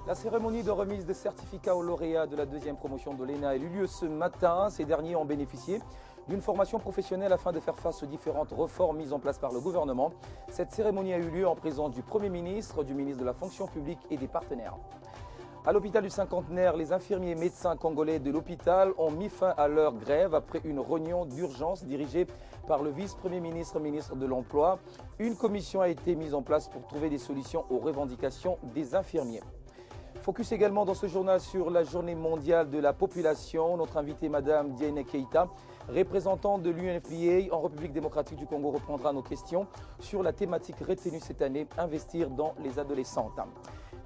La cérémonie de remise des certificats aux lauréats de la deuxième promotion de l'ENA a eu lieu ce matin. Ces derniers ont bénéficié d'une formation professionnelle afin de faire face aux différentes réformes mises en place par le gouvernement. Cette cérémonie a eu lieu en présence du Premier ministre, du ministre de la fonction publique et des partenaires. À l'hôpital du Cinquantenaire, les infirmiers et médecins congolais de l'hôpital ont mis fin à leur grève après une réunion d'urgence dirigée par le vice-premier ministre, ministre de l'Emploi. Une commission a été mise en place pour trouver des solutions aux revendications des infirmiers. Focus également dans ce journal sur la journée mondiale de la population. Notre invitée, Madame Diagne Keita, représentante de l'UNFPA en République démocratique du Congo, reprendra nos questions sur la thématique retenue cette année, investir dans les adolescentes.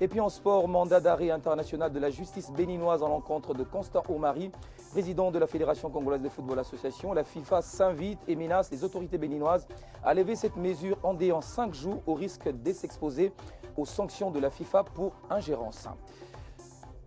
Et puis en sport, mandat d'arrêt international de la justice béninoise en l'encontre de Constant Omari, président de la Fédération congolaise de football association. La FIFA s'invite et menace les autorités béninoises à lever cette mesure en déant 5 jours au risque de s'exposer aux sanctions de la FIFA pour ingérence.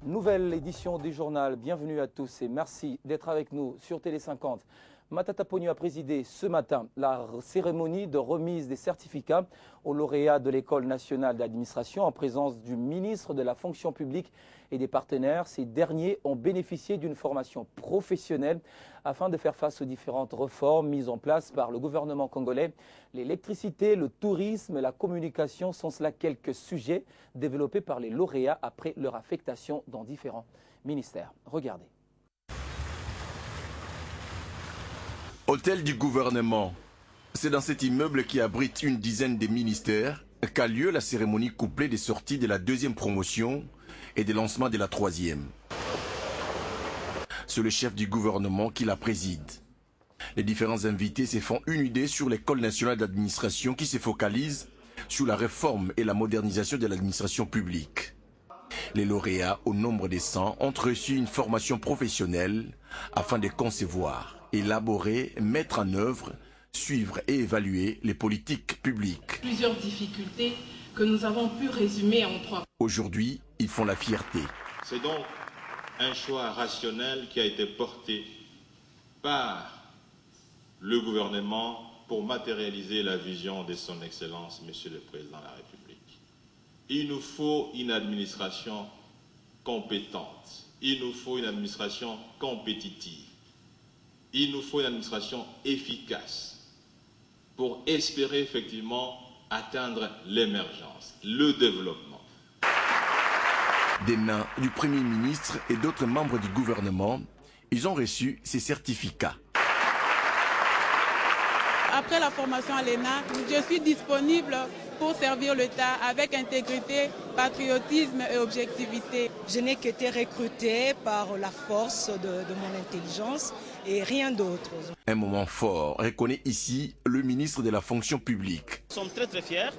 Nouvelle édition du journal, bienvenue à tous et merci d'être avec nous sur Télé 50. Matata Ponyo a présidé ce matin la cérémonie de remise des certificats aux lauréats de l'École nationale d'administration en présence du ministre de la fonction publique et des partenaires. Ces derniers ont bénéficié d'une formation professionnelle afin de faire face aux différentes réformes mises en place par le gouvernement congolais. L'électricité, le tourisme, la communication sont cela quelques sujets développés par les lauréats après leur affectation dans différents ministères. Regardez. Hôtel du gouvernement. C'est dans cet immeuble qui abrite une dizaine de ministères qu'a lieu la cérémonie couplée des sorties de la deuxième promotion et des lancements de la troisième. C'est le chef du gouvernement qui la préside. Les différents invités se font une idée sur l'École nationale d'administration qui se focalise sur la réforme et la modernisation de l'administration publique. Les lauréats, au nombre de 100, ont reçu une formation professionnelle afin de concevoir, élaborer, mettre en œuvre, suivre et évaluer les politiques publiques. Plusieurs difficultés que nous avons pu résumer en 3 points. Aujourd'hui, ils font la fierté. C'est donc un choix rationnel qui a été porté par le gouvernement pour matérialiser la vision de son Excellence, Monsieur le Président de la République. Il nous faut une administration compétente, il nous faut une administration compétitive, il nous faut une administration efficace pour espérer effectivement atteindre l'émergence, le développement. Des mains du Premier ministre et d'autres membres du gouvernement, ils ont reçu ces certificats. Après la formation à l'ENA, je suis disponible pour servir l'État avec intégrité, patriotisme et objectivité. Je n'ai qu'été recrutée par la force de mon intelligence et rien d'autre. Un moment fort, reconnaît ici le ministre de la fonction publique. Nous sommes très fiers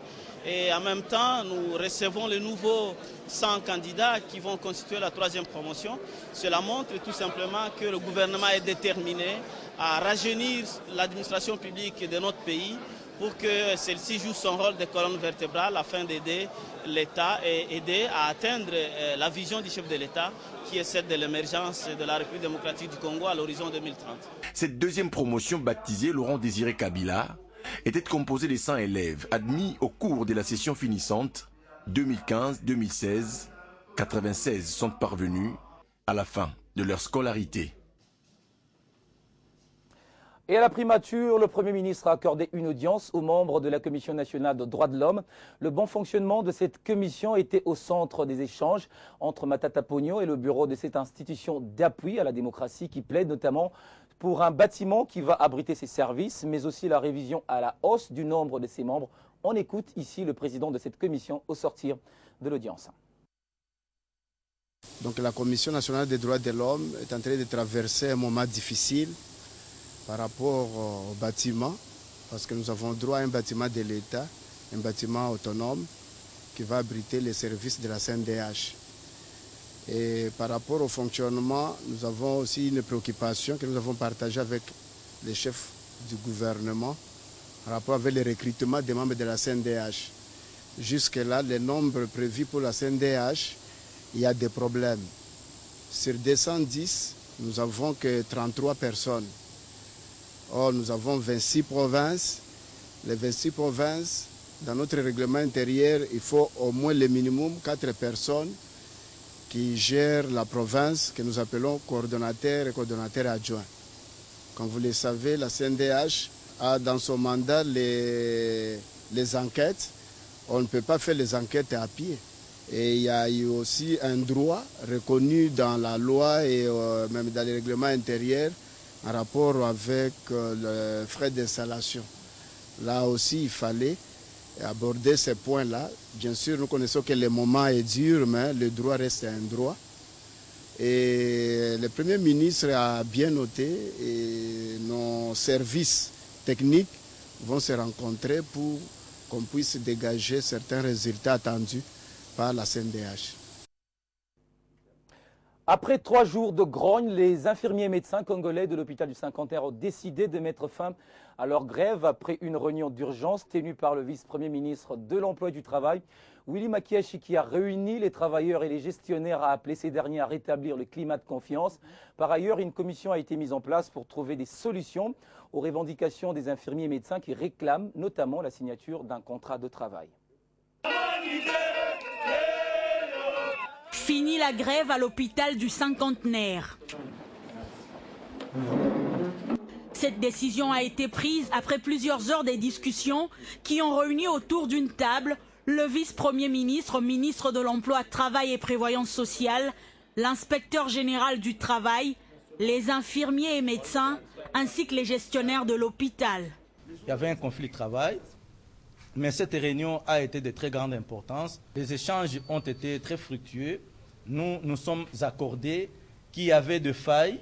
et en même temps nous recevons les nouveaux 100 candidats qui vont constituer la troisième promotion. Cela montre tout simplement que le gouvernement est déterminé à rajeunir l'administration publique de notre pays pour que celle-ci joue son rôle de colonne vertébrale afin d'aider l'État et aider à atteindre la vision du chef de l'État qui est celle de l'émergence de la République démocratique du Congo à l'horizon 2030. Cette deuxième promotion baptisée Laurent Désiré Kabila était composée de 100 élèves admis au cours de la session finissante 2015-2016. 96 sont parvenus à la fin de leur scolarité. Et à la primature, le Premier ministre a accordé une audience aux membres de la Commission nationale des droits de l'homme. Le bon fonctionnement de cette commission était au centre des échanges entre Matata Ponyo et le bureau de cette institution d'appui à la démocratie qui plaide notamment pour un bâtiment qui va abriter ses services, mais aussi la révision à la hausse du nombre de ses membres. On écoute ici le président de cette commission au sortir de l'audience. Donc la Commission nationale des droits de l'homme est en train de traverser un moment difficile par rapport au bâtiment, parce que nous avons droit à un bâtiment de l'État, un bâtiment autonome qui va abriter les services de la CNDH. Et par rapport au fonctionnement, nous avons aussi une préoccupation que nous avons partagée avec les chefs du gouvernement par rapport avec le recrutement des membres de la CNDH. Jusque-là, les nombres prévus pour la CNDH, il y a des problèmes. Sur 210, nous n'avons que 33 personnes. Or, nous avons 26 provinces. Les 26 provinces, dans notre règlement intérieur, il faut au moins le minimum 4 personnes qui gère la province que nous appelons coordonnateur et coordonnateur adjoint. Comme vous le savez, la CNDH a dans son mandat les enquêtes. On ne peut pas faire les enquêtes à pied. Et il y a eu aussi un droit reconnu dans la loi et même dans les règlements intérieurs en rapport avec le frais d'installation. Là aussi, il fallait aborder ces points-là. Bien sûr, nous connaissons que le moment est dur, mais le droit reste un droit. Et le Premier ministre a bien noté et nos services techniques vont se rencontrer pour qu'on puisse dégager certains résultats attendus par la CNDH. Après 3 jours de grogne, les infirmiers et médecins congolais de l'hôpital du Cinquantenaire ont décidé de mettre fin à leur grève après une réunion d'urgence tenue par le vice-premier ministre de l'Emploi et du Travail, Willy Makiashi, qui a réuni les travailleurs et les gestionnaires, a appelé ces derniers à rétablir le climat de confiance. Par ailleurs, une commission a été mise en place pour trouver des solutions aux revendications des infirmiers et médecins qui réclament notamment la signature d'un contrat de travail. Fini la grève à l'hôpital du Cinquantenaire. Cette décision a été prise après plusieurs heures de discussions qui ont réuni autour d'une table le vice-premier ministre, ministre de l'Emploi, Travail et Prévoyance sociale, l'inspecteur général du travail, les infirmiers et médecins, ainsi que les gestionnaires de l'hôpital. Il y avait un conflit de travail, mais cette réunion a été de très grande importance. Les échanges ont été très fructueux. Nous sommes accordés qu'il y avait des failles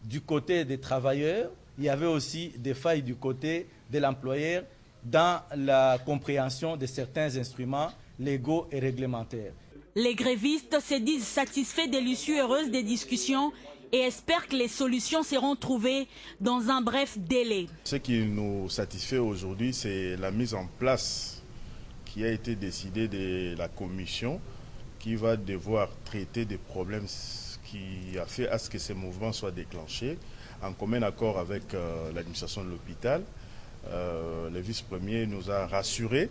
du côté des travailleurs, il y avait aussi des failles du côté de l'employeur dans la compréhension de certains instruments légaux et réglementaires. Les grévistes se disent satisfaits de l'issue heureuse des discussions et espèrent que les solutions seront trouvées dans un bref délai. Ce qui nous satisfait aujourd'hui, c'est la mise en place qui a été décidée de la commission qui va devoir traiter des problèmes qui a fait à ce que ces mouvements soient déclenchés en commun accord avec l'administration de l'hôpital. Le vice-premier nous a rassurés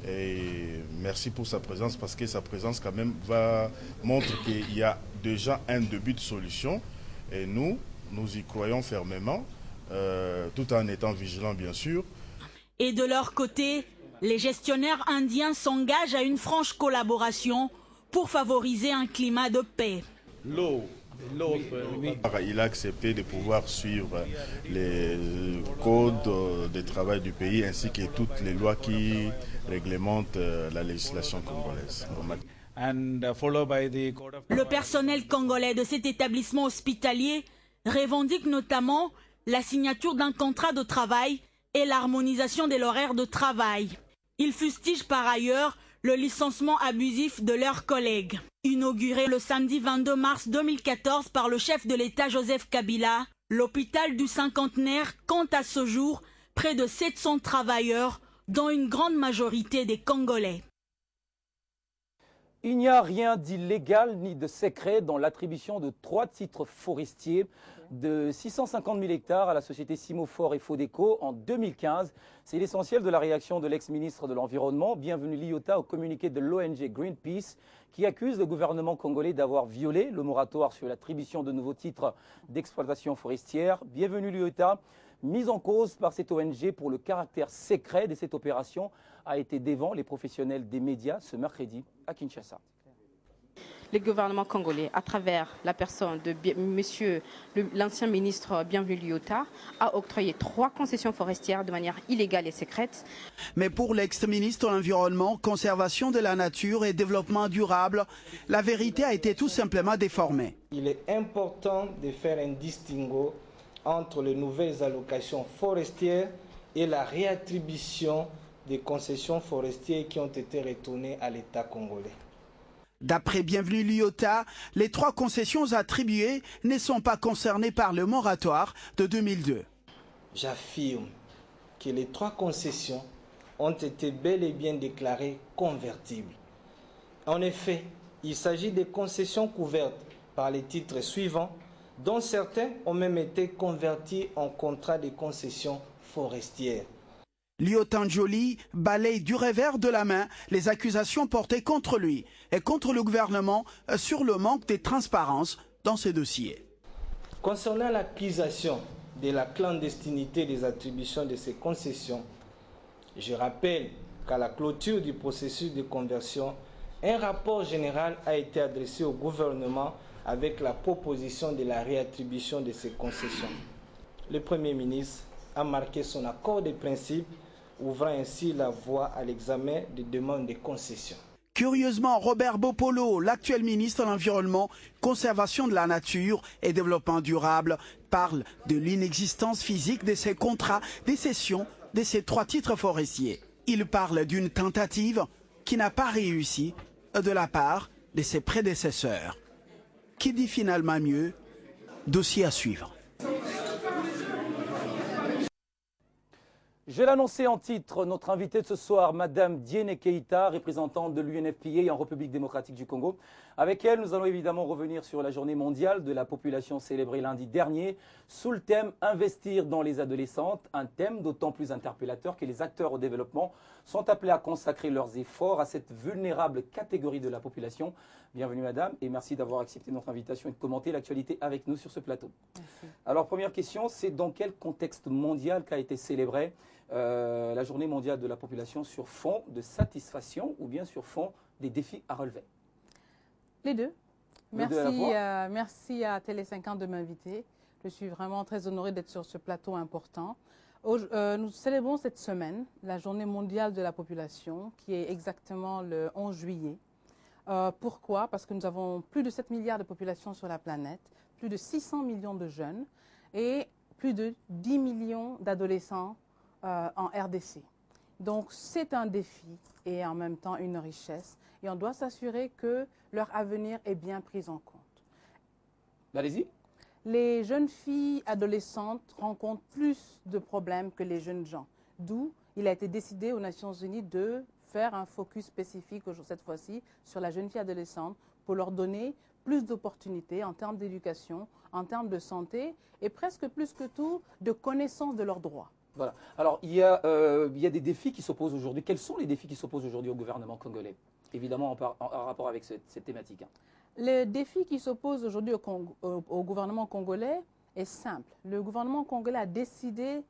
et merci pour sa présence parce que sa présence quand même montre qu'il y a déjà un début de solution et nous y croyons fermement tout en étant vigilants bien sûr. Et de leur côté, les gestionnaires indiens s'engagent à une franche collaboration pour favoriser un climat de paix. Il a accepté de pouvoir suivre les codes de travail du pays ainsi que toutes les lois qui réglementent la législation congolaise. Le personnel congolais de cet établissement hospitalier revendique notamment la signature d'un contrat de travail et l'harmonisation de l'horaire de travail. Ils fustigent par ailleurs le licenciement abusif de leurs collègues. Inauguré le samedi 22 mars 2014 par le chef de l'État Joseph Kabila, l'hôpital du Cinquantenaire compte à ce jour près de 700 travailleurs, dont une grande majorité des Congolais. Il n'y a rien d'illégal ni de secret dans l'attribution de 3 titres forestiers de 650 000 hectares à la société Simofor et Fodeco en 2015. C'est l'essentiel de la réaction de l'ex-ministre de l'Environnement, Bienvenu Liota, au communiqué de l'ONG Greenpeace, qui accuse le gouvernement congolais d'avoir violé le moratoire sur l'attribution de nouveaux titres d'exploitation forestière. Bienvenu Liota, mise en cause par cette ONG pour le caractère secret de cette opération, a été devant les professionnels des médias ce mercredi à Kinshasa. Le gouvernement congolais, à travers la personne de monsieur l'ancien ministre Bienvenu Liota, a octroyé 3 concessions forestières de manière illégale et secrète. Mais pour l'ex-ministre de l'Environnement, Conservation de la Nature et Développement durable, la vérité a été tout simplement déformée. Il est important de faire un distinguo entre les nouvelles allocations forestières et la réattribution des concessions forestières qui ont été retournées à l'État congolais. D'après Bienvenu Liota, les 3 concessions attribuées ne sont pas concernées par le moratoire de 2002. J'affirme que les 3 concessions ont été bel et bien déclarées convertibles. En effet, il s'agit des concessions couvertes par les titres suivants, dont certains ont même été convertis en contrats de concession forestière. Lyotan Njoli balaye du revers de la main les accusations portées contre lui et contre le gouvernement sur le manque de transparence dans ces dossiers. Concernant l'accusation de la clandestinité des attributions de ces concessions, je rappelle qu'à la clôture du processus de conversion, un rapport général a été adressé au gouvernement avec la proposition de la réattribution de ces concessions. Le Premier ministre a marqué son accord de principe, ouvrant ainsi la voie à l'examen des demandes de concession. Curieusement, Robert Bopolo, l'actuel ministre de l'Environnement, Conservation de la Nature et Développement durable, parle de l'inexistence physique de ces contrats de cession de ces 3 titres forestiers. Il parle d'une tentative qui n'a pas réussi de la part de ses prédécesseurs. Qui dit finalement mieux? Dossier à suivre. Je l'annonçais en titre, notre invitée de ce soir, Madame Diéné Keïta, représentante de l'UNFPA en République démocratique du Congo. Avec elle, nous allons évidemment revenir sur la journée mondiale de la population célébrée lundi dernier, sous le thème « Investir dans les adolescentes », un thème d'autant plus interpellateur que les acteurs au développement sont appelés à consacrer leurs efforts à cette vulnérable catégorie de la population. Bienvenue Madame et merci d'avoir accepté notre invitation et de commenter l'actualité avec nous sur ce plateau. Merci. Alors première question, c'est dans quel contexte mondial qu'a été célébrée la journée mondiale de la population, sur fond de satisfaction ou bien sur fond des défis à relever? Les deux. Merci à Télé 50 de m'inviter. Je suis vraiment très honorée d'être sur ce plateau important. Nous célébrons cette semaine la journée mondiale de la population qui est exactement le 11 juillet. Pourquoi? Parce que nous avons plus de 7 milliards de population sur la planète, plus de 600 millions de jeunes et plus de 10 millions d'adolescents en RDC. Donc c'est un défi et en même temps une richesse et on doit s'assurer que leur avenir est bien pris en compte. Allez-y. Les jeunes filles adolescentes rencontrent plus de problèmes que les jeunes gens. D'où il a été décidé aux Nations Unies de faire un focus spécifique cette fois-ci sur la jeune fille adolescente pour leur donner plus d'opportunités en termes d'éducation, en termes de santé et presque plus que tout de connaissance de leurs droits. Voilà. Alors, il y a des défis qui s'opposent aujourd'hui. Quels sont les défis qui s'opposent aujourd'hui au gouvernement congolais? Évidemment, en rapport avec cette thématique. Le défi qui s'oppose aujourd'hui au gouvernement congolais est simple. Le gouvernement congolais a décidé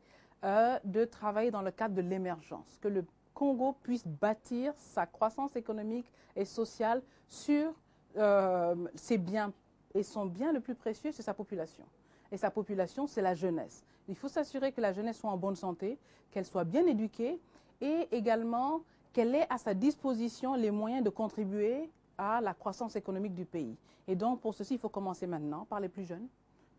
de travailler dans le cadre de l'émergence, que le Congo puisse bâtir sa croissance économique et sociale sur ses biens. Et son bien le plus précieux, c'est sa population. Et sa population, c'est la jeunesse. Il faut s'assurer que la jeunesse soit en bonne santé, qu'elle soit bien éduquée et également qu'elle ait à sa disposition les moyens de contribuer à la croissance économique du pays. Et donc, pour ceci, il faut commencer maintenant par les plus jeunes,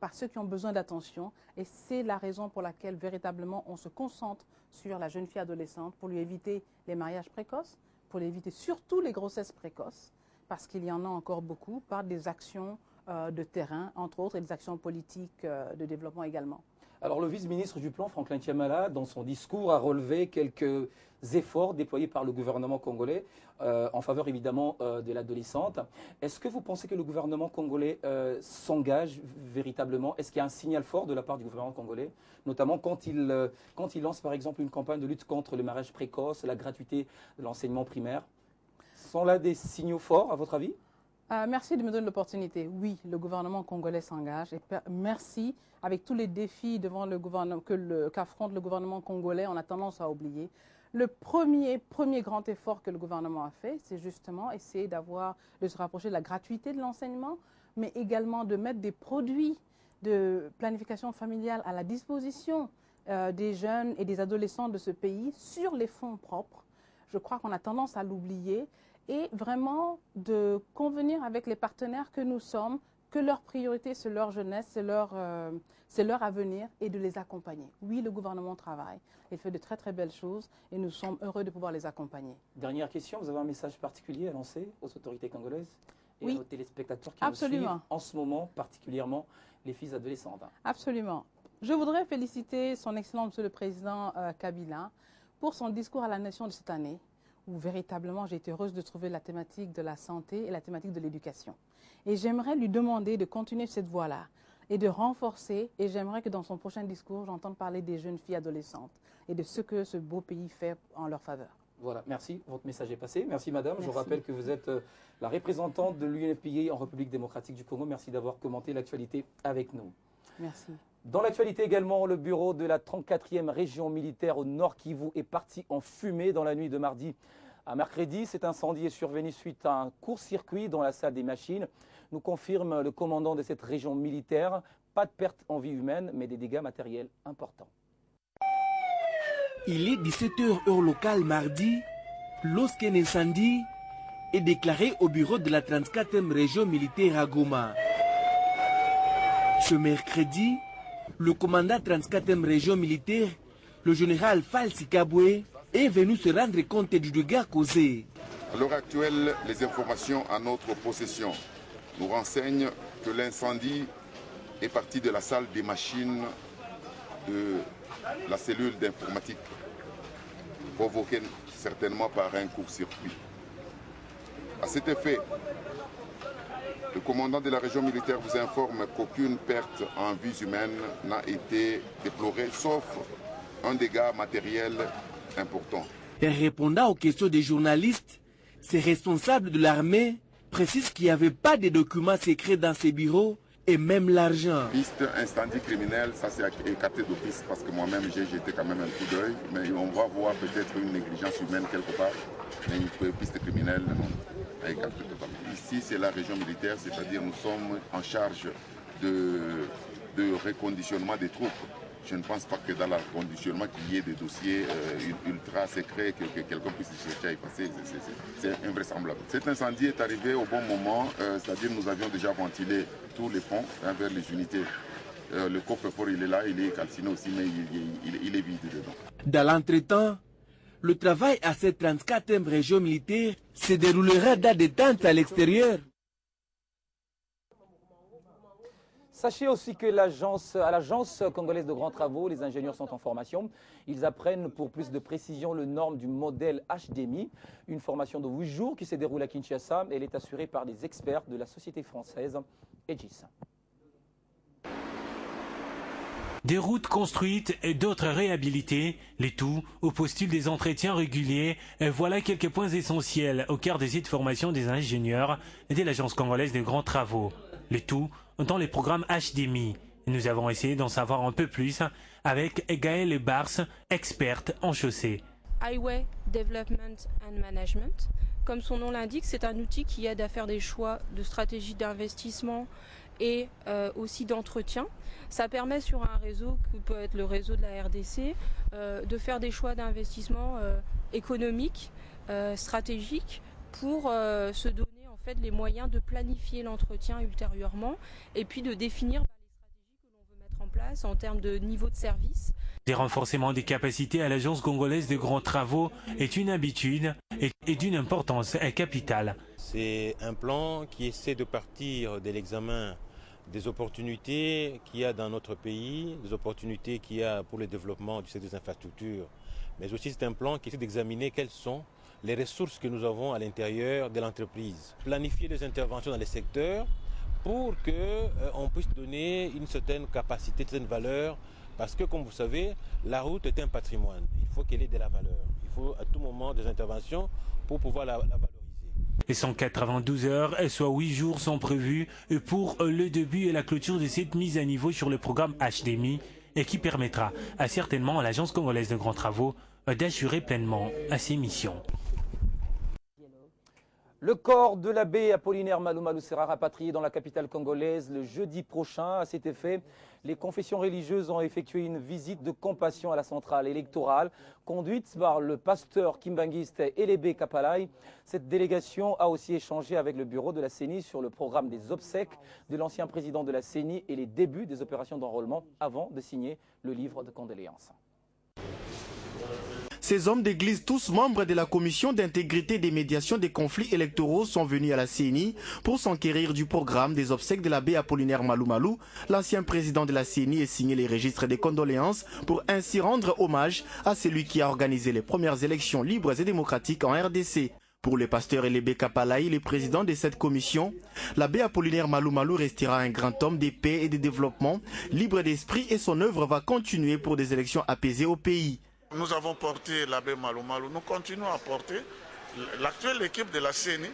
par ceux qui ont besoin d'attention. Et c'est la raison pour laquelle, véritablement, on se concentre sur la jeune fille adolescente pour lui éviter les mariages précoces, pour lui éviter surtout les grossesses précoces, parce qu'il y en a encore beaucoup, par des actions de terrain, entre autres, et des actions politiques de développement également. Alors, le vice-ministre du Plan, Franklin Tiamala, dans son discours, a relevé quelques efforts déployés par le gouvernement congolais en faveur, évidemment, de l'adolescente. Est-ce que vous pensez que le gouvernement congolais s'engage véritablement? Est-ce qu'il y a un signal fort de la part du gouvernement congolais, notamment quand il lance, par exemple, une campagne de lutte contre le mariage précoce, la gratuité de l'enseignement primaire? Sont là des signaux forts, à votre avis? Merci de me donner l'opportunité. Oui, le gouvernement congolais s'engage et merci avec tous les défis devant le gouvernement qu'affronte le gouvernement congolais, on a tendance à oublier. Le premier grand effort que le gouvernement a fait, c'est justement essayer de se rapprocher de la gratuité de l'enseignement, mais également de mettre des produits de planification familiale à la disposition des jeunes et des adolescents de ce pays sur les fonds propres. Je crois qu'on a tendance à l'oublier. Et vraiment de convenir avec les partenaires que nous sommes, que leur priorité, c'est leur jeunesse, c'est leur avenir et de les accompagner. Oui, le gouvernement travaille, il fait de très très belles choses et nous sommes heureux de pouvoir les accompagner. Dernière question, vous avez un message particulier à lancer aux autorités congolaises et oui, aux téléspectateurs qui nous suivent en ce moment, particulièrement les filles adolescentes? Absolument. Je voudrais féliciter son Excellence Monsieur le Président Kabila pour son discours à la nation de cette année, où véritablement j'ai été heureuse de trouver la thématique de la santé et la thématique de l'éducation. Et j'aimerais lui demander de continuer cette voie-là et de renforcer, et j'aimerais que dans son prochain discours, j'entende parler des jeunes filles adolescentes. et de ce que ce beau pays fait en leur faveur. Voilà, merci. Votre message est passé. Merci madame. Merci. Je rappelle que vous êtes la représentante de l'UNFPA en République démocratique du Congo. Merci d'avoir commenté l'actualité avec nous. Merci. Dans l'actualité également, le bureau de la 34e région militaire au Nord Kivu est parti en fumée dans la nuit de mardi à mercredi. Cet incendie est survenu suite à un court-circuit dans la salle des machines. Nous confirme le commandant de cette région militaire. Pas de perte en vie humaine, mais des dégâts matériels importants. Il est 17h heure locale mardi lorsqu'un incendie est déclaré au bureau de la 34e région militaire à Goma. Ce mercredi, le commandant 34e région militaire, le général Falsi Kabwe, est venu se rendre compte du dégât causé. À l'heure actuelle, les informations à notre possession nous renseignent que l'incendie est parti de la salle des machines de la cellule d'informatique, provoquée certainement par un court-circuit. À cet effet, le commandant de la région militaire vous informe qu'aucune perte en vies humaines n'a été déplorée, sauf un dégât matériel important. Et répondant aux questions des journalistes, ces responsables de l'armée précisent qu'il n'y avait pas de documents secrets dans ces bureaux et même l'argent. Piste incendie criminel, ça c'est écarté d'office parce que moi-même j'ai jeté quand même un coup d'œil, mais on va voir peut-être une négligence humaine quelque part, mais une piste criminelle, non, écarté totalement. Ici c'est la région militaire, c'est-à-dire nous sommes en charge de reconditionnement des troupes. Je ne pense pas que dans le reconditionnement qu'il y ait des dossiers ultra secrets que quelqu'un puisse chercher à effacer. C'est invraisemblable. Cet incendie est arrivé au bon moment, c'est-à-dire nous avions déjà ventilé tous les ponts vers les unités. Le coffre-fort il est là, il est calciné aussi, mais il est vide dedans. Dans l'entretemps, le travail à cette 34e région militaire se déroulera dans des tentes à l'extérieur. Sachez aussi que à l'agence congolaise de grands travaux, les ingénieurs sont en formation. Ils apprennent pour plus de précision le norme du modèle HDMI, une formation de 8 jours qui se déroule à Kinshasa. Elle est assurée par des experts de la société française Aegis. Des routes construites et d'autres réhabilitées, les tout au postule des entretiens réguliers. Et voilà quelques points essentiels au cœur de cette formation des ingénieurs et de l'agence congolaise de grands travaux. Le tout dans les programmes HDMI. Nous avons essayé d'en savoir un peu plus avec Gaëlle Bars, experte en chaussée. Highway Development and Management. Comme son nom l'indique, c'est un outil qui aide à faire des choix de stratégie d'investissement et aussi d'entretien. Ça permet sur un réseau qui peut être le réseau de la RDC de faire des choix d'investissement économiques, stratégiques pour se donner en fait les moyens de planifier l'entretien ultérieurement et puis de définir les stratégies que l'on veut mettre en place en termes de niveau de service. Des renforcements des capacités à l'agence congolaise de grands travaux est une habitude et d'une importance capitale. C'est un plan qui essaie de partir de l'examen des opportunités qu'il y a dans notre pays, des opportunités qu'il y a pour le développement du secteur des infrastructures. Mais aussi c'est un plan qui essaie d'examiner quelles sont les ressources que nous avons à l'intérieur de l'entreprise. Planifier les interventions dans les secteurs pour qu'on puisse donner une certaine capacité, une certaine valeur. Parce que, comme vous savez, la route est un patrimoine. Il faut qu'elle ait de la valeur. Il faut à tout moment des interventions pour pouvoir la valoriser. Les 192 heures, soit 8 jours, sont prévus pour le début et la clôture de cette mise à niveau sur le programme HDMI et qui permettra certainement à l'agence congolaise de grands travaux d'assurer pleinement à ses missions. Le corps de l'abbé Apollinaire Malou Malou sera rapatrié dans la capitale congolaise le jeudi prochain. À cet effet, les confessions religieuses ont effectué une visite de compassion à la centrale électorale, conduite par le pasteur kimbanguiste Elébé Kapalai. Cette délégation a aussi échangé avec le bureau de la CENI sur le programme des obsèques de l'ancien président de la CENI et les débuts des opérations d'enrôlement avant de signer le livre de condoléances. Ces hommes d'église, tous membres de la commission d'intégrité des médiations des conflits électoraux, sont venus à la CENI pour s'enquérir du programme des obsèques de l'abbé Apollinaire Malou Malou, l'ancien président de la CENI, et signer les registres des condoléances pour ainsi rendre hommage à celui qui a organisé les premières élections libres et démocratiques en RDC. Pour le pasteur Elébé Kapalai, le président de cette commission, l'abbé Apollinaire Malou Malou restera un grand homme de paix et de développement, libre d'esprit, et son œuvre va continuer pour des élections apaisées au pays. Nous avons porté l'abbé Malou Malou, nous continuons à porter l'actuelle équipe de la CENI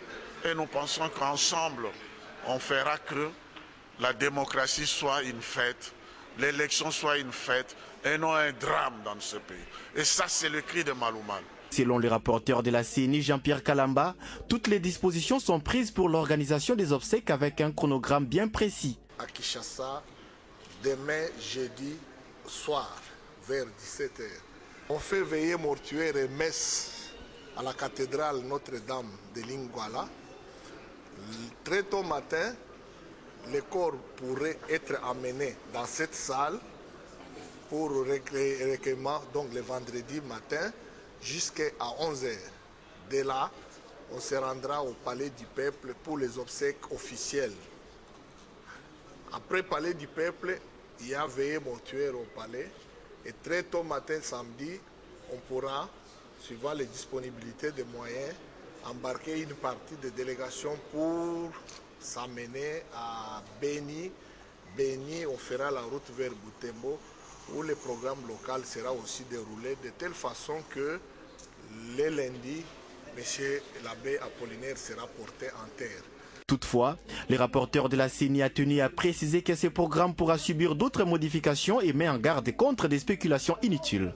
et nous pensons qu'ensemble, on fera que la démocratie soit une fête, l'élection soit une fête et non un drame dans ce pays. Et ça, c'est le cri de Malou Malou. Selon les rapporteurs de la CENI, Jean-Pierre Kalamba, toutes les dispositions sont prises pour l'organisation des obsèques avec un chronogramme bien précis. À Kinshasa, demain jeudi soir, vers 17h, on fait veillée mortuaire et messe à la cathédrale Notre-Dame de Lingwala. Très tôt matin, les corps pourraient être amenés dans cette salle pour recueillement, donc le vendredi matin, jusqu'à 11h. Dès là, on se rendra au Palais du Peuple pour les obsèques officielles. Après Palais du Peuple, il y a veillée mortuaire au Palais. Et très tôt matin, samedi, on pourra, suivant les disponibilités des moyens, embarquer une partie des délégations pour s'amener à Beni. Beni, on fera la route vers Butembo, où le programme local sera aussi déroulé de telle façon que le lundi, M. l'abbé Apollinaire sera porté en terre. Toutefois, les rapporteurs de la CENI a tenu à préciser que ce programme pourra subir d'autres modifications et met en garde contre des spéculations inutiles.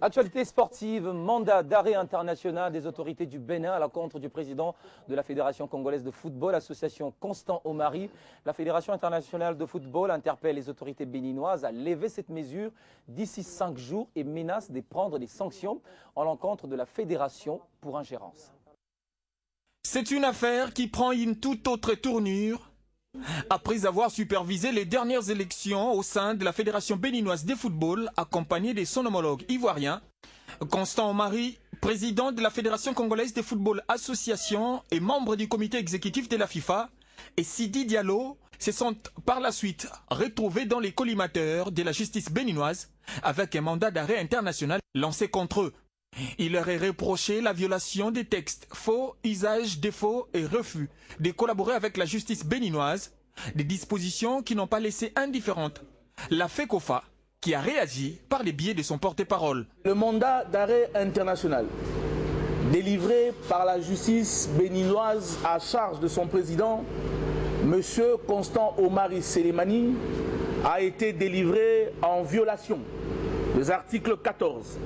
Actualité sportive, mandat d'arrêt international des autorités du Bénin à l'encontre du président de la Fédération congolaise de football, association Constant Omari. La Fédération internationale de football interpelle les autorités béninoises à lever cette mesure d'ici 5 jours et menace de prendre des sanctions à l'encontre de la fédération pour ingérence. C'est une affaire qui prend une toute autre tournure après avoir supervisé les dernières élections au sein de la Fédération béninoise de football, accompagné de son homologue ivoirien, Constant Omari, président de la Fédération congolaise de football association et membre du comité exécutif de la FIFA, et Sidi Diallo se sont par la suite retrouvés dans les collimateurs de la justice béninoise avec un mandat d'arrêt international lancé contre eux. Il leur est reproché la violation des textes, faux, usage, défaut et refus de collaborer avec la justice béninoise, des dispositions qui n'ont pas laissé indifférente la FECOFA, qui a réagi par les biais de son porte-parole. Le mandat d'arrêt international délivré par la justice béninoise à charge de son président, M. Constant Omari Selemani, a été délivré en violation des articles 14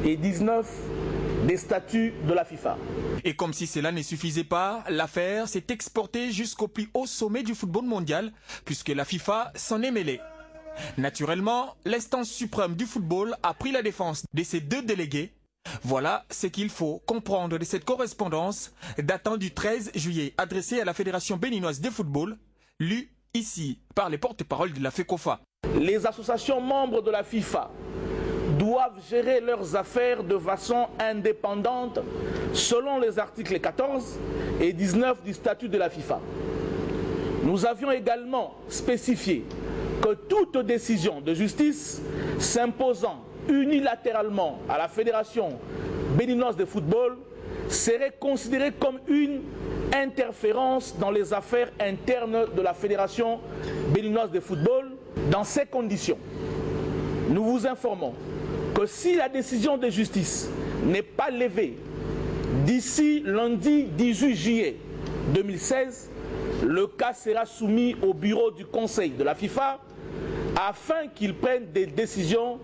et 19 des statuts de la FIFA. Et comme si cela ne suffisait pas, l'affaire s'est exportée jusqu'au plus haut sommet du football mondial, puisque la FIFA s'en est mêlée. Naturellement, l'instance suprême du football a pris la défense de ces deux délégués. Voilà ce qu'il faut comprendre de cette correspondance datant du 13 juillet adressée à la Fédération béninoise de football, lue ici par les porte-paroles de la FECOFA. Les associations membres de la FIFA doivent gérer leurs affaires de façon indépendante selon les articles 14 et 19 du statut de la FIFA. Nous avions également spécifié que toute décision de justice s'imposant unilatéralement à la Fédération béninoise de football serait considérée comme une interférence dans les affaires internes de la Fédération béninoise de football. Dans ces conditions, nous vous informons que si la décision de justice n'est pas levée d'ici lundi 18 juillet 2016, le cas sera soumis au bureau du Conseil de la FIFA afin qu'il prenne des décisions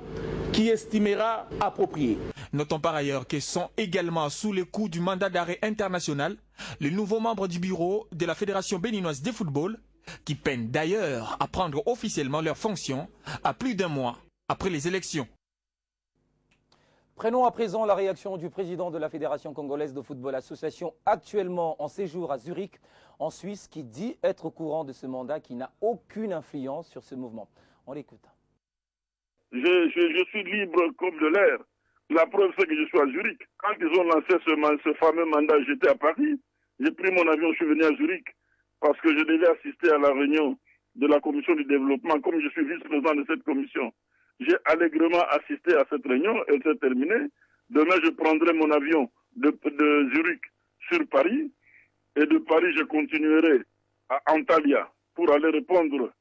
qu'il estimera appropriées. Notons par ailleurs qu'ils sont également sous le coup du mandat d'arrêt international les nouveaux membres du bureau de la Fédération béninoise de football, qui peinent d'ailleurs à prendre officiellement leurs fonctions à plus d'un mois après les élections. Prenons à présent la réaction du président de la Fédération congolaise de football association, actuellement en séjour à Zurich, en Suisse, qui dit être au courant de ce mandat qui n'a aucune influence sur ce mouvement. On l'écoute. Je suis libre comme de l'air. La preuve, c'est que je suis à Zurich. Quand ils ont lancé ce fameux mandat, j'étais à Paris. J'ai pris mon avion, je suis venu à Zurich parce que je devais assister à la réunion de la commission du développement. Comme je suis vice-président de cette commission, j'ai allègrement assisté à cette réunion. Elle s'est terminée. Demain, je prendrai mon avion de Zurich sur Paris. Et de Paris, je continuerai à Antalya pour aller répondre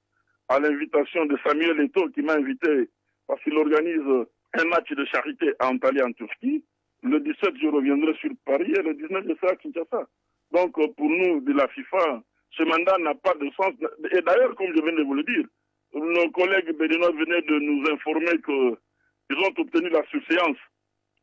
à l'invitation de Samuel Eto'o qui m'a invité parce qu'il organise un match de charité à Antalya en Turquie. Le 17, je reviendrai sur Paris et le 19, je serai à Kinshasa. Donc, pour nous, de la FIFA, ce mandat n'a pas de sens. Et d'ailleurs, comme je viens de vous le dire, nos collègues béninois venaient de nous informer qu'ils ont obtenu la surséance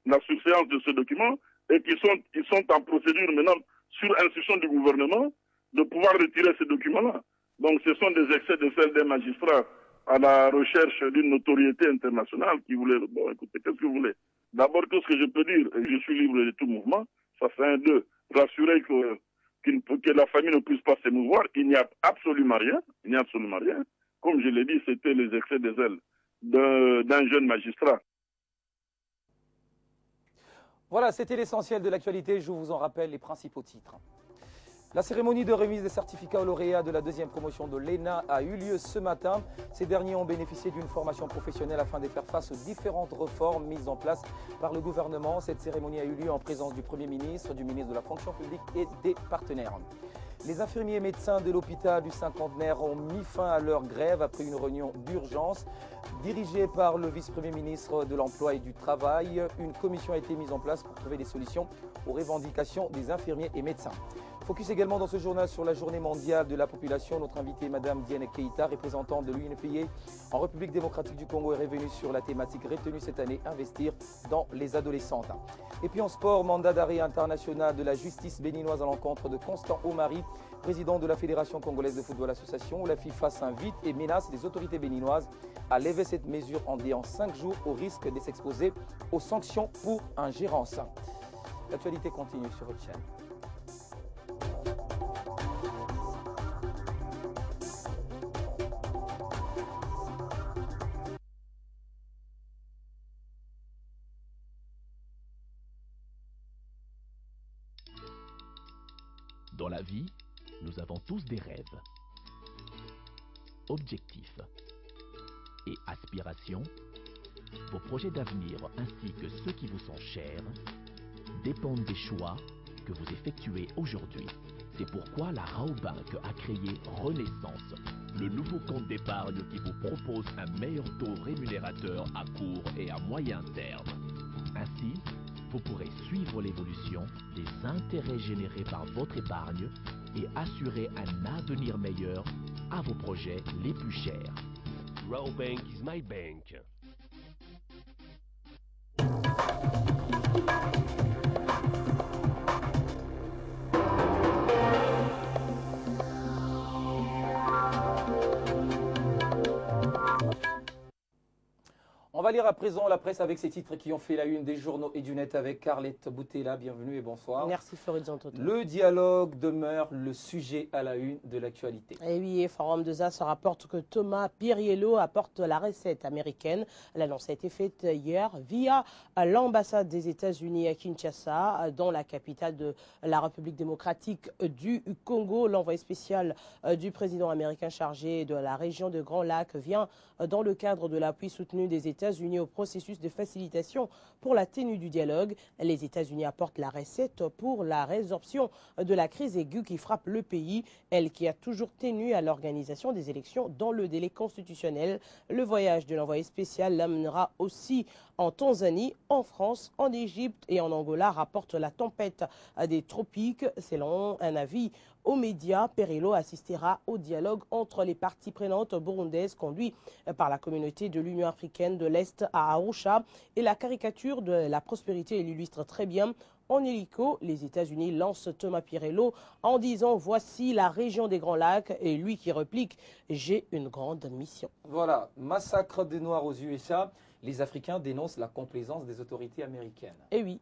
de ce document et qu'ils sont en procédure maintenant sur instruction du gouvernement de pouvoir retirer ce document-là. Donc, ce sont des excès de celle des magistrats à la recherche d'une notoriété internationale qui voulait... Bon, écoutez, qu'est-ce que vous voulez? D'abord, tout ce que je peux dire, je suis libre de tout mouvement, ça fait un, deux, rassurer que la famille ne puisse pas s'émouvoir, il n'y a absolument rien, Comme je l'ai dit, c'était les excès des ailes d'un jeune magistrat. Voilà, c'était l'essentiel de l'actualité, je vous en rappelle les principaux titres. La cérémonie de remise des certificats aux lauréats de la deuxième promotion de l'ENA a eu lieu ce matin. Ces derniers ont bénéficié d'une formation professionnelle afin de faire face aux différentes réformes mises en place par le gouvernement. Cette cérémonie a eu lieu en présence du Premier ministre, du ministre de la Fonction publique et des partenaires. Les infirmiers et médecins de l'hôpital du Cinquantenaire ont mis fin à leur grève après une réunion d'urgence. Dirigée par le vice-premier ministre de l'Emploi et du Travail, une commission a été mise en place pour trouver des solutions aux revendications des infirmiers et médecins. Focus également dans ce journal sur la journée mondiale de la population. Notre invitée, Mme Diène Keïta, représentante de l'UNFPA en République démocratique du Congo, est revenue sur la thématique retenue cette année, investir dans les adolescentes. Et puis en sport, mandat d'arrêt international de la justice béninoise à l'encontre de Constant Omari, président de la Fédération congolaise de football association, où la FIFA s'invite et menace les autorités béninoises à lever cette mesure en déant 5 jours au risque de s'exposer aux sanctions pour ingérence. L'actualité continue sur votre chaîne. Dans la vie, nous avons tous des rêves, objectifs et aspirations. Vos projets d'avenir ainsi que ceux qui vous sont chers dépendent des choix que vous effectuez aujourd'hui. C'est pourquoi la Raobank a créé Renaissance, le nouveau compte d'épargne qui vous propose un meilleur taux rémunérateur à court et à moyen terme. Ainsi, vous pourrez suivre l'évolution des intérêts générés par votre épargne et assurer un avenir meilleur à vos projets les plus chers. Raobank is my bank. On va lire à présent la presse avec ces titres qui ont fait la une des journaux et du net avec Carlette Boutella. Bienvenue et bonsoir. Merci Floridon. Le dialogue demeure le sujet à la une de l'actualité. Et oui, Forum de Zas rapporte que Thomas Piriello apporte la recette américaine. L'annonce a été faite hier via l'ambassade des États-Unis à Kinshasa, dans la capitale de la République démocratique du Congo. L'envoyé spécial du président américain chargé de la région de Grand Lac vient dans le cadre de l'appui soutenu des États-Unis au processus de facilitation pour la tenue du dialogue. Les États-Unis apportent la recette pour la résorption de la crise aiguë qui frappe le pays, elle qui a toujours tenu à l'organisation des élections dans le délai constitutionnel. Le voyage de l'envoyé spécial l'amènera aussi en Tanzanie, en France, en Égypte et en Angola, rapporte la tempête des tropiques. Selon un avis aux médias, Piriello assistera au dialogue entre les parties prenantes burundaises conduit par la communauté de l'Union africaine de l'Est à Arusha. Et la caricature de la prospérité l'illustre très bien. En hélico, les États-Unis lancent Thomas Piriello en disant « Voici la région des Grands Lacs » et lui qui réplique « J'ai une grande mission ». Voilà, massacre des Noirs aux USA. Les Africains dénoncent la complaisance des autorités américaines. Et oui,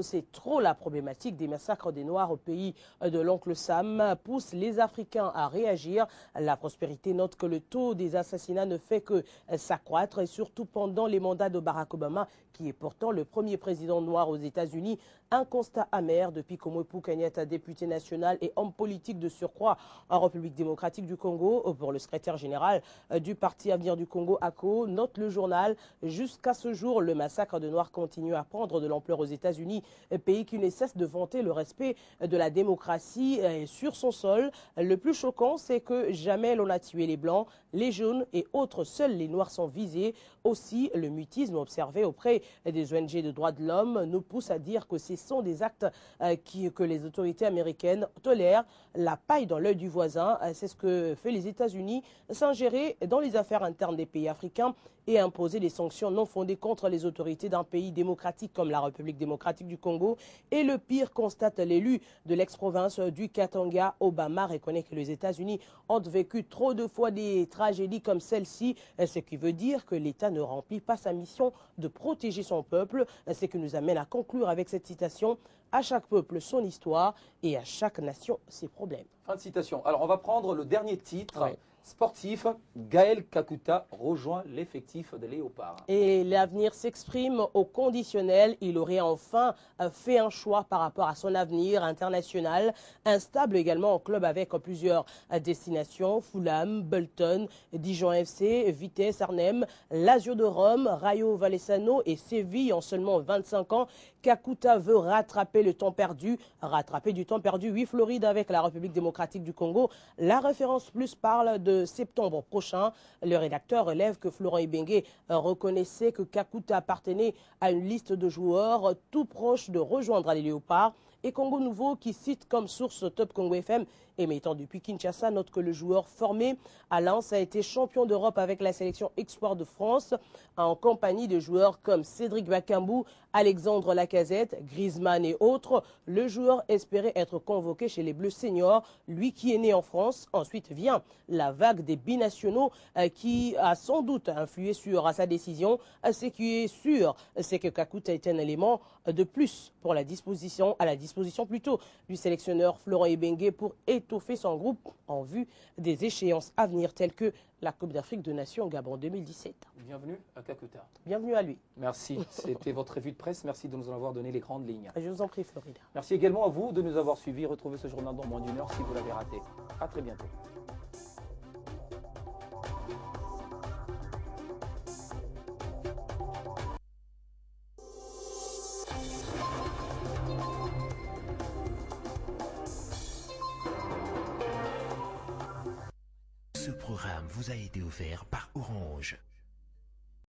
c'est trop la problématique des massacres des Noirs au pays de l'oncle Sam pousse les Africains à réagir. La prospérité note que le taux des assassinats ne fait que s'accroître et surtout pendant les mandats de Barack Obama, qui est pourtant le premier président noir aux États-Unis Un constat amer depuis qu'Omwepu Kenyatta, député national et homme politique de surcroît en République démocratique du Congo, pour le secrétaire général du Parti Avenir du Congo, ACO, note le journal. Jusqu'à ce jour, le massacre de Noirs continue à prendre de l'ampleur aux États-Unis, pays qui ne cesse de vanter le respect de la démocratie sur son sol. Le plus choquant, c'est que jamais l'on a tué les Blancs, les Jaunes et autres. Seuls les Noirs sont visés. Aussi, le mutisme observé auprès des ONG de droits de l'homme nous pousse à dire que ce sont des actes que les autorités américaines tolèrent. La paille dans l'œil du voisin, c'est ce que fait les États-Unis, s'ingérer dans les affaires internes des pays africains et imposer des sanctions non fondées contre les autorités d'un pays démocratique comme la République démocratique du Congo. Et le pire, constate l'élu de l'ex-province du Katanga, Obama reconnaît que les États-Unis ont vécu trop de fois des tragédies comme celle-ci, ce qui veut dire que l'État ne remplit pas sa mission de protéger son peuple, ce qui nous amène à conclure avec cette citation: à chaque peuple son histoire et à chaque nation ses problèmes. Fin de citation. Alors on va prendre le dernier titre. Oui. Sportif, Gaël Kakuta rejoint l'effectif des Léopards. Et l'avenir s'exprime au conditionnel. Il aurait enfin fait un choix par rapport à son avenir international. Instable également en club avec plusieurs destinations: Fulham, Bolton, Dijon FC, Vitesse Arnhem, Lazio de Rome, Rayo Vallecano et Séville en seulement 25 ans. Kakuta veut rattraper le temps perdu. Rattraper du temps perdu, oui, Floride avec la République démocratique du Congo. La référence plus parle de septembre prochain. Le rédacteur relève que Florent Ibenge reconnaissait que Kakuta appartenait à une liste de joueurs tout proches de rejoindre les Léopards. Et Congo Nouveau, qui cite comme source Top Congo FM, émettant depuis Kinshasa, note que le joueur formé à Lens a été champion d'Europe avec la sélection Espoir de France, en compagnie de joueurs comme Cédric Bakambu, Alexandre Lacazette, Griezmann et autres. Le joueur espérait être convoqué chez les Bleus seniors, lui qui est né en France. Ensuite vient la vague des binationaux qui a sans doute influé sur sa décision. Ce qui est sûr, c'est que Kakuta est un élément de plus pour à la disposition plutôt du sélectionneur Florent Ibenge pour étoffer son groupe en vue des échéances à venir telles que la Coupe d'Afrique de Nations Gabon 2017. Bienvenue à Kakuta. Bienvenue à lui. Merci. C'était votre revue de presse. Merci de nous en avoir donné les grandes lignes. Je vous en prie, Florida. Merci également à vous de nous avoir suivis. Retrouvez ce journal dans moins d'une heure si vous l'avez raté. À très bientôt. Ce programme vous a été offert par Orange.